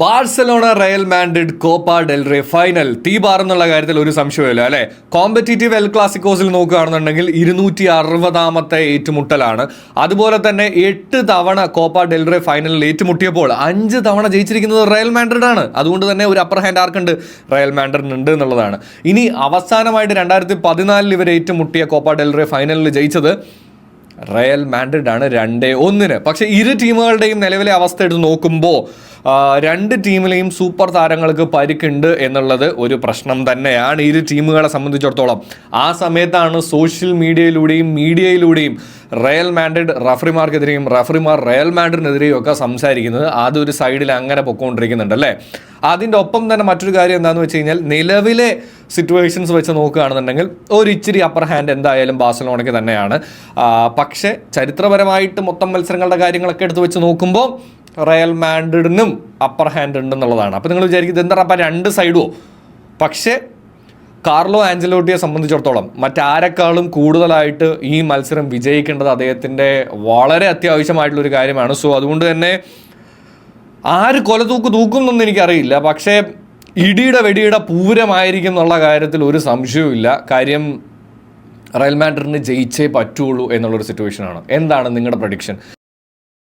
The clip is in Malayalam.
Barcelona Real Madrid Copa del Rey final തീപാറെന്നുള്ള കാര്യത്തിൽ ഒരു സംശയമില്ല അല്ലെ. കോമ്പറ്റീറ്റീവ് എൽ ക്ലാസിക്കോസിൽ നോക്കുകയാണെന്നുണ്ടെങ്കിൽ 260ാമത്തെ ഏറ്റുമുട്ടലാണ്. അതുപോലെ തന്നെ 8 തവണ കോപ്പ ഡെൽ റേ ഫൈനലിൽ ഏറ്റുമുട്ടിയപ്പോൾ 5 തവണ ജയിച്ചിരിക്കുന്നത് റയൽ മാഡ്രിഡ് ആണ്. അതുകൊണ്ട് തന്നെ ഒരു അപ്പർ ഹാൻഡ് ആർക്കുണ്ട്, റയൽ മാഡ്രിഡ് ഉണ്ട് എന്നുള്ളതാണ്. ഇനി അവസാനമായിട്ട് 2014 ഇവർ ഏറ്റുമുട്ടിയ കോപ്പ ഡെൽ റേ ഫൈനലിൽ ജയിച്ചത് റയൽ മാഡ്രിഡ് ആണ് 2-1. പക്ഷേ ഇരു ടീമുകളുടെയും നിലവിലെ അവസ്ഥ എടുത്ത് നോക്കുമ്പോൾ രണ്ട് ടീമിലെയും സൂപ്പർ താരങ്ങൾക്ക് പരിക്കുണ്ട് എന്നുള്ളത് ഒരു തന്നെയാണ് ഇരു ടീമുകളെ സംബന്ധിച്ചിടത്തോളം. ആ സമയത്താണ് സോഷ്യൽ മീഡിയയിലൂടെയും റയൽ മാഡ്രിഡ് റഫറിമാർക്കെതിരെയും റഫറിമാർ റയൽ മാഡ്രിഡിനെതിരെയും ഒക്കെ സംസാരിക്കുന്നത്. അതൊരു സൈഡിൽ അങ്ങനെ പൊക്കോണ്ടിരിക്കുന്നുണ്ട് അല്ലേ. അതിൻ്റെ ഒപ്പം തന്നെ മറ്റൊരു കാര്യം എന്താണെന്ന് വെച്ച് കഴിഞ്ഞാൽ നിലവിലെ സിറ്റുവേഷൻസ് വെച്ച് നോക്കുകയാണെന്നുണ്ടെങ്കിൽ ഒരു ഇച്ചിരി അപ്പർ ഹാൻഡ് എന്തായാലും ബാഴ്സലോണയ്ക്ക് തന്നെയാണ്. പക്ഷേ ചരിത്രപരമായിട്ട് മൊത്തം മത്സരങ്ങളുടെ കാര്യങ്ങളൊക്കെ എടുത്ത് വെച്ച് നോക്കുമ്പോൾ റയൽ മാഡ്രിഡിനും അപ്പർ ഹാൻഡ് ഉണ്ടെന്നുള്ളതാണ്. അപ്പോൾ നിങ്ങൾ വിചാരിക്കുന്നത് എന്താ അപ്പം രണ്ട് സൈഡോ? പക്ഷേ കാർലോ ആഞ്ചലോട്ടിയെ സംബന്ധിച്ചിടത്തോളം മറ്റാരെക്കാളും കൂടുതലായിട്ട് ഈ മത്സരം വിജയിക്കേണ്ടത് അദ്ദേഹത്തിൻ്റെ വളരെ അത്യാവശ്യമായിട്ടുള്ളൊരു കാര്യമാണ്. സോ അതുകൊണ്ട് തന്നെ ആര് തൂക്കും എന്നൊന്നും എനിക്കറിയില്ല. പക്ഷേ വെടിയുടെ പൂരമായിരിക്കും എന്നുള്ള കാര്യത്തിൽ ഒരു സംശയവുമില്ല. കാര്യം റയൽ മാഡ്രിഡിന് ജയിച്ചേ പറ്റുള്ളൂ എന്നുള്ളൊരു സിറ്റുവേഷനാണ്. എന്താണ് നിങ്ങളുടെ പ്രഡിക്ഷൻ?